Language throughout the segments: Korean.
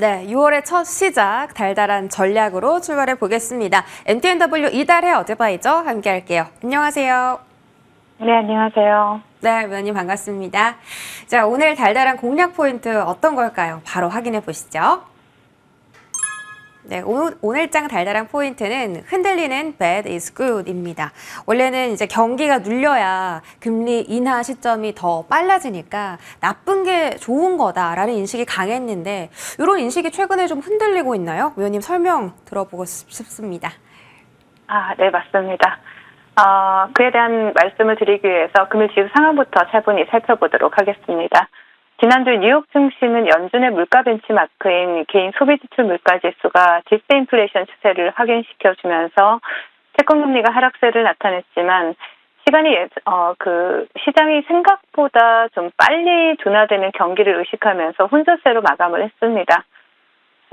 네, 6월의 첫 시작 달달한 전략으로 출발해 보겠습니다. MTNW 이달의 어드바이저 함께 할게요. 안녕하세요. 네, 안녕하세요. 네, 위원님 반갑습니다. 자, 오늘 달달한 공략 포인트 어떤 걸까요? 바로 확인해 보시죠. 네, 오늘장 달달한 포인트는 흔들리는 bad is good입니다. 원래는 이제 경기가 눌려야 금리 인하 시점이 더 빨라지니까 나쁜 게 좋은 거다라는 인식이 강했는데 이런 인식이 최근에 좀 흔들리고 있나요? 위원님 설명 들어보고 싶습니다. 네, 맞습니다. 그에 대한 말씀을 드리기 위해서 금일지수 상황부터 차분히 살펴보도록 하겠습니다. 지난주 뉴욕 증시는 연준의 물가 벤치마크인 개인 소비지출 물가지수가 디스인플레이션 추세를 확인시켜주면서 채권금리가 하락세를 나타냈지만 시장이 생각보다 좀 빨리 둔화되는 경기를 의식하면서 혼조세로 마감을 했습니다.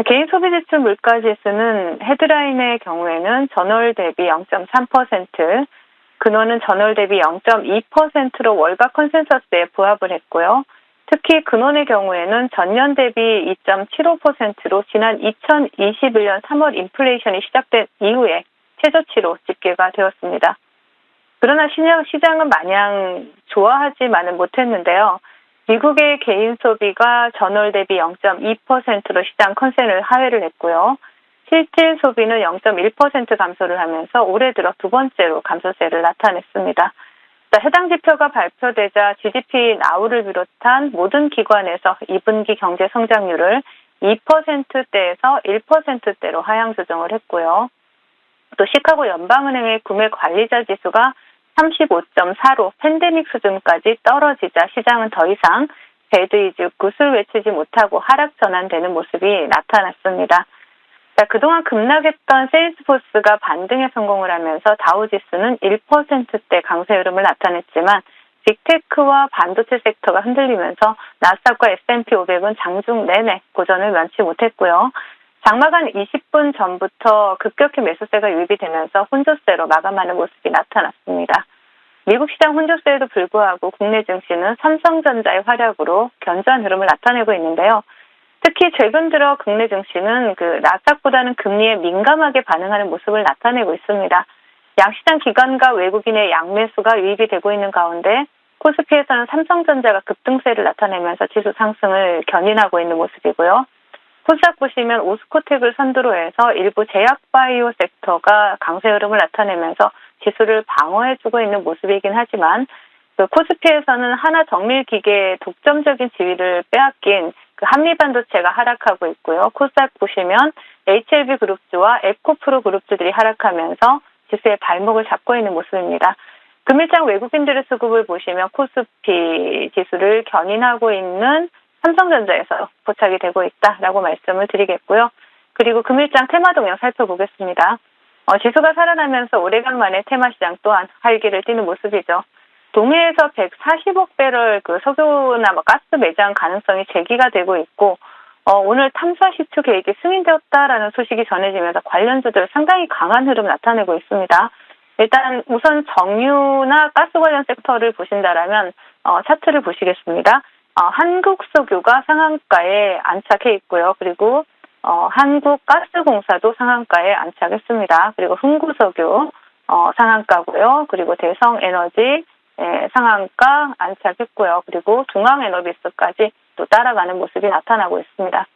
개인 소비지출 물가지수는 헤드라인의 경우에는 전월 대비 0.3%, 근원은 전월 대비 0.2%로 월가 컨센서스에 부합을 했고요. 특히 근원의 경우에는 전년 대비 2.75%로 지난 2021년 3월 인플레이션이 시작된 이후에 최저치로 집계가 되었습니다. 그러나 시장은 마냥 좋아하지만은 못했는데요. 미국의 개인 소비가 전월 대비 0.2%로 시장 컨센을 하회를 했고요. 실질 소비는 0.1% 감소를 하면서 올해 들어 두 번째로 감소세를 나타냈습니다. 해당 지표가 발표되자 GDP 나우를 비롯한 모든 기관에서 2분기 경제 성장률을 2%대에서 1%대로 하향 조정을 했고요. 또 시카고 연방은행의 구매 관리자 지수가 35.4로 팬데믹 수준까지 떨어지자 시장은 더 이상 배드 이즈 굿을 외치지 못하고 하락 전환되는 모습이 나타났습니다. 그동안 급락했던 세일즈포스가 반등에 성공을 하면서 다우지수는 1%대 강세 흐름을 나타냈지만 빅테크와 반도체 섹터가 흔들리면서 나스닥과 S&P 500은 장중 내내 고전을 면치 못했고요. 장마간 20분 전부터 급격히 매수세가 유입이 되면서 혼조세로 마감하는 모습이 나타났습니다. 미국 시장 혼조세에도 불구하고 국내 증시는 삼성전자의 활약으로 견조한 흐름을 나타내고 있는데요. 특히 최근 들어 국내 증시는 나스닥보다는 금리에 민감하게 반응하는 모습을 나타내고 있습니다. 양시장 기관과 외국인의 양매수가 유입이 되고 있는 가운데 코스피에서는 삼성전자가 급등세를 나타내면서 지수 상승을 견인하고 있는 모습이고요. 코스닥 보시면 오스코텍을 선두로 해서 일부 제약바이오 섹터가 강세 흐름을 나타내면서 지수를 방어해주고 있는 모습이긴 하지만 코스피에서는 하나 정밀기계의 독점적인 지위를 빼앗긴 한미반도체가 하락하고 있고요. 코스닥 보시면 HLB 그룹주와 에코프로 그룹주들이 하락하면서 지수의 발목을 잡고 있는 모습입니다. 금일장 외국인들의 수급을 보시면 코스피 지수를 견인하고 있는 삼성전자에서 포착이 되고 있다라고 말씀을 드리겠고요. 그리고 금일장 테마 동향 살펴보겠습니다. 지수가 살아나면서 오래간만에 테마 시장 또한 활기를 띠는 모습이죠. 동해에서 140억 배럴 석유나 가스 매장 가능성이 제기가 되고 있고 오늘 탐사 시추 계획이 승인되었다라는 소식이 전해지면서 관련주들 상당히 강한 흐름 나타내고 있습니다. 일단 우선 정유나 가스 관련 섹터를 보신다라면 차트를 보시겠습니다. 한국석유가 상한가에 안착해 있고요. 그리고 한국가스공사도 상한가에 안착했습니다. 그리고 흥구석유 상한가고요. 그리고 대성에너지 상한가 안착했고요. 그리고 중앙에너비스까지 또 따라가는 모습이 나타나고 있습니다.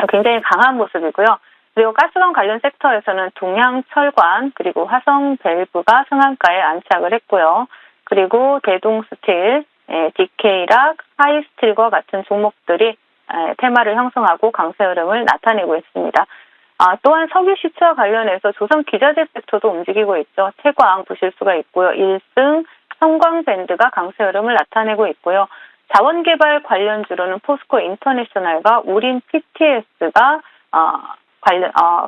굉장히 강한 모습이고요. 그리고 가스관 관련 섹터에서는 동양철관 그리고 화성밸브가 상한가에 안착을 했고요. 그리고 대동스틸, DK락, 하이스틸과 같은 종목들이 테마를 형성하고 강세 흐름을 나타내고 있습니다. 또한 석유 시추와 관련해서 조선 기자재 섹터도 움직이고 있죠. 태광 보실 수가 있고요. 1승, 성광밴드가 강세 흐름을 나타내고 있고요. 자원개발 관련주로는 포스코 인터내셔널과 우린 PTS가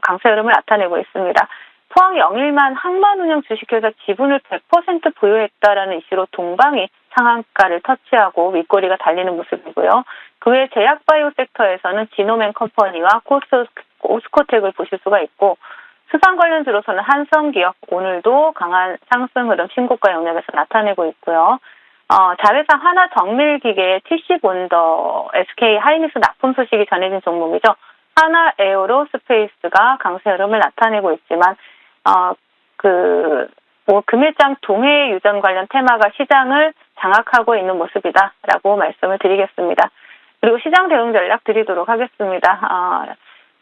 강세 흐름을 나타내고 있습니다. 포항 영일만 항만운영 주식회사 지분을 100% 보유했다라는 이슈로 동방이 상한가를 터치하고 윗꼬리가 달리는 모습이고요. 그 외 제약바이오 섹터에서는 지노맨 컴퍼니와 오스코텍을 보실 수가 있고 수산 관련주로서는 한성기업 오늘도 강한 상승 흐름 신고가 영역에서 나타내고 있고요. 자회사 하나정밀기계의 TC본더 SK 하이닉스 납품 소식이 전해진 종목이죠. 하나 에어로스페이스가 강세 흐름을 나타내고 있지만 금일장 동해 유전 관련 테마가 시장을 장악하고 있는 모습이다라고 말씀을 드리겠습니다. 그리고 시장 대응 전략 드리도록 하겠습니다.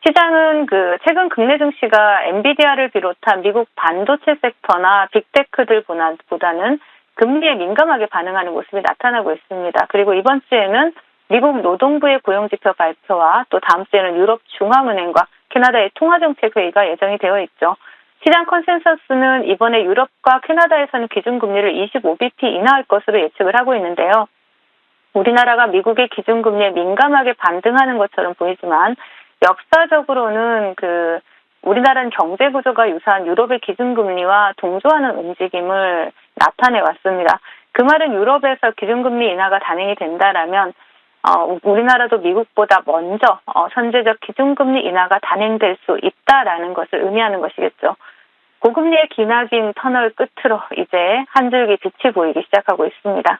시장은 최근 국내 증시가 엔비디아를 비롯한 미국 반도체 섹터나 빅테크들보다는 금리에 민감하게 반응하는 모습이 나타나고 있습니다. 그리고 이번 주에는 미국 노동부의 고용지표 발표와 또 다음 주에는 유럽 중앙은행과 캐나다의 통화정책회의가 예정이 되어 있죠. 시장 컨센서스는 이번에 유럽과 캐나다에서는 기준금리를 25bp 인하할 것으로 예측을 하고 있는데요. 우리나라가 미국의 기준금리에 민감하게 반등하는 것처럼 보이지만 역사적으로는 우리나라는 경제 구조가 유사한 유럽의 기준금리와 동조하는 움직임을 나타내 왔습니다. 그 말은 유럽에서 기준금리 인하가 단행이 된다라면 우리나라도 미국보다 먼저 선제적 기준금리 인하가 단행될 수 있다라는 것을 의미하는 것이겠죠. 고금리의 기나긴 터널 끝으로 이제 한 줄기 빛이 보이기 시작하고 있습니다.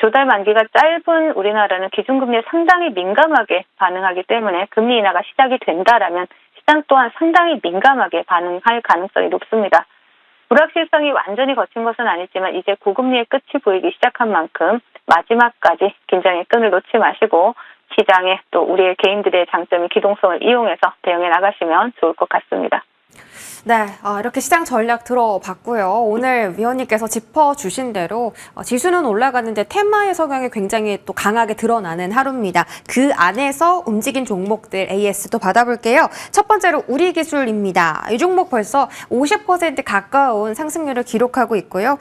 조달 만기가 짧은 우리나라는 기준금리에 상당히 민감하게 반응하기 때문에 금리 인하가 시작이 된다라면 시장 또한 상당히 민감하게 반응할 가능성이 높습니다. 불확실성이 완전히 거친 것은 아니지만 이제 고금리의 끝이 보이기 시작한 만큼 마지막까지 긴장의 끈을 놓지 마시고 시장에 또 우리의 개인들의 장점인 기동성을 이용해서 대응해 나가시면 좋을 것 같습니다. 네, 이렇게 시장 전략 들어봤고요. 오늘 위원님께서 짚어주신 대로 지수는 올라가는데 테마의 성향이 굉장히 또 강하게 드러나는 하루입니다. 그 안에서 움직인 종목들 AS도 받아볼게요. 첫 번째로 우리기술입니다. 이 종목 벌써 50% 가까운 상승률을 기록하고 있고요.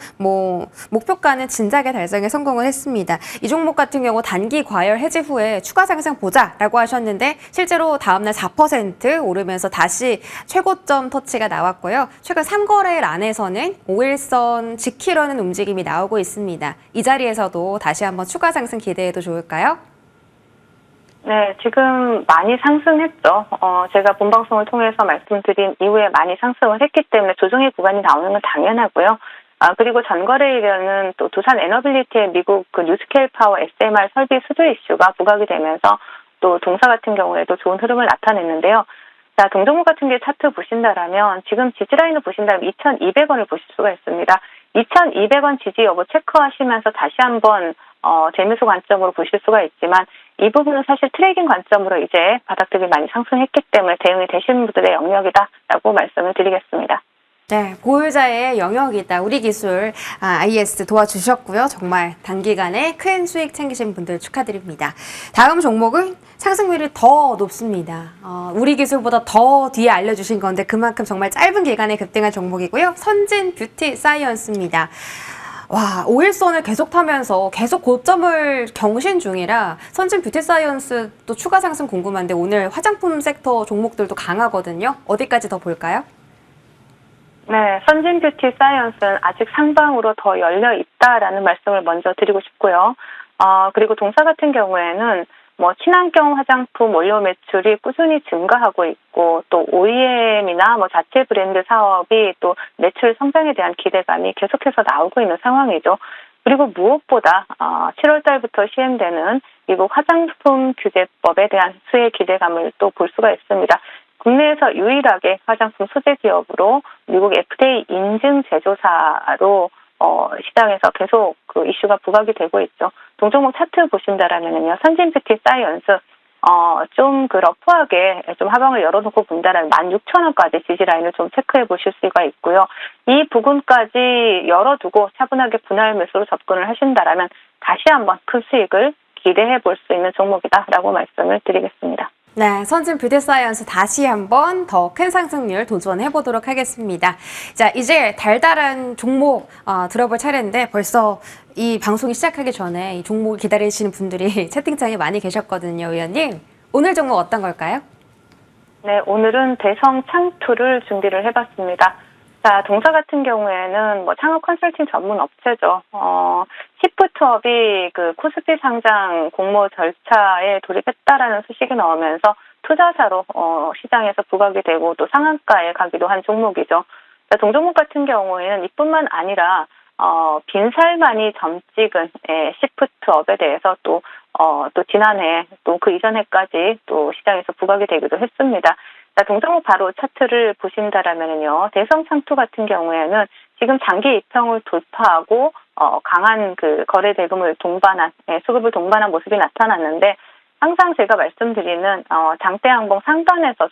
목표가는 진작에 달성에 성공을 했습니다. 이 종목 같은 경우 단기 과열 해지 후에 추가 상승 보자라고 하셨는데 실제로 다음날 4% 오르면서 다시 최고점 터치가 나왔고요. 최근 3거래일 안에서는 5일선 지키려는 움직임이 나오고 있습니다. 이 자리에서도 다시 한번 추가 상승 기대해도 좋을까요? 네, 지금 많이 상승했죠. 제가 본방송을 통해서 말씀드린 이후에 많이 상승을 했기 때문에 조정의 구간이 나오는 건 당연하고요. 그리고 전거래일에는 또 두산 에너빌리티의 미국 뉴스케일 파워 SMR 설비 수주 이슈가 부각이 되면서 또 동사 같은 경우에도 좋은 흐름을 나타냈는데요. 자, 동종목 같은 게 차트 보신다라면 지금 지지라인을 보신다면 2,200원을 보실 수가 있습니다. 2,200원 지지 여부 체크하시면서 다시 한번 재매수 관점으로 보실 수가 있지만 이 부분은 사실 트레이딩 관점으로 이제 바닥들이 많이 상승했기 때문에 대응이 되시는 분들의 영역이다라고 말씀을 드리겠습니다. 네, 보유자의 영역이다. 우리 기술 IS 도와주셨고요. 정말 단기간에 큰 수익 챙기신 분들 축하드립니다. 다음 종목은 상승률이 더 높습니다. 우리 기술보다 더 뒤에 알려주신 건데 그만큼 정말 짧은 기간에 급등한 종목이고요. 선진 뷰티 사이언스입니다. 와, 5일선을 계속 타면서 계속 고점을 경신 중이라 선진 뷰티 사이언스 또 추가 상승 궁금한데 오늘 화장품 섹터 종목들도 강하거든요. 어디까지 더 볼까요? 네, 선진 뷰티 사이언스는 아직 상방으로 더 열려 있다라는 말씀을 먼저 드리고 싶고요. 그리고 동사 같은 경우에는 친환경 화장품 원료 매출이 꾸준히 증가하고 있고 또 OEM이나 자체 브랜드 사업이 또 매출 성장에 대한 기대감이 계속해서 나오고 있는 상황이죠. 그리고 무엇보다 7월 달부터 시행되는 미국 화장품 규제법에 대한 수혜 기대감을 또 볼 수가 있습니다. 국내에서 유일하게 화장품 소재 기업으로 미국 FDA 인증 제조사로 시장에서 계속 이슈가 부각이 되고 있죠. 동종목 차트 보신다라면요, 선진 뷰티 사이언스 좀 러프하게 좀 하방을 열어놓고 본다라면 16,000원까지 지지라인을 좀 체크해 보실 수가 있고요. 이 부분까지 열어두고 차분하게 분할 매수로 접근을 하신다라면 다시 한번 큰 수익을 기대해 볼 수 있는 종목이다라고 말씀을 드리겠습니다. 네, 선진 뷰티 사이언스 다시 한번 더 큰 상승률 도전해 보도록 하겠습니다. 자, 이제 달달한 종목 들어볼 차례인데 벌써 이 방송이 시작하기 전에 이 종목을 기다리시는 분들이 채팅창에 많이 계셨거든요, 위원님. 오늘 종목 어떤 걸까요? 네, 오늘은 대성 창투를 준비를 해봤습니다. 자, 동사 같은 경우에는 창업 컨설팅 전문 업체죠. 시프트업이 코스피 상장 공모 절차에 돌입했다라는 소식이 나오면서 투자사로 시장에서 부각이 되고 또 상한가에 가기도 한 종목이죠. 자, 동종목 같은 경우에는 이뿐만 아니라 빈살만이 점 찍은 시프트업에 대해서 또 또 지난해 또 그 이전 해까지 또 시장에서 부각이 되기도 했습니다. 자, 동종목 바로 차트를 보신다라면요, 대성창투 같은 경우에는 지금 장기 이평을 돌파하고 강한 그 거래 대금을 동반한, 수급을 동반한 모습이 나타났는데, 항상 제가 말씀드리는 장대양봉 상단에서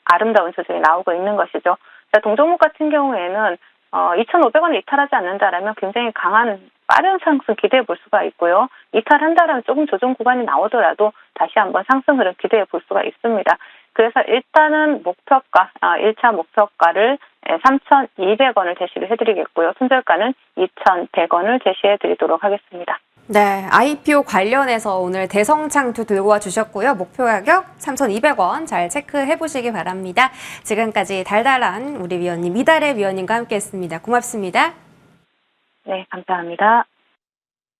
아름다운 조정이 나오고 있는 것이죠. 자, 동종목 같은 경우에는 2,500원을 이탈하지 않는다라면 굉장히 강한 빠른 상승 기대해 볼 수가 있고요. 이탈한다라면 조금 조정 구간이 나오더라도 다시 한번 상승 흐름 기대해 볼 수가 있습니다. 그래서 일단은 목표가, 1차 목표가를 3,200원을 제시를 해드리겠고요. 손절가는 2,100원을 제시해 드리도록 하겠습니다. 네, IPO 관련해서 오늘 대성창투 들고 와 주셨고요. 목표 가격 3,200원 잘 체크해 보시기 바랍니다. 지금까지 달달한 우리 위원님, 이달의 위원님과 함께 했습니다. 고맙습니다. 네, 감사합니다.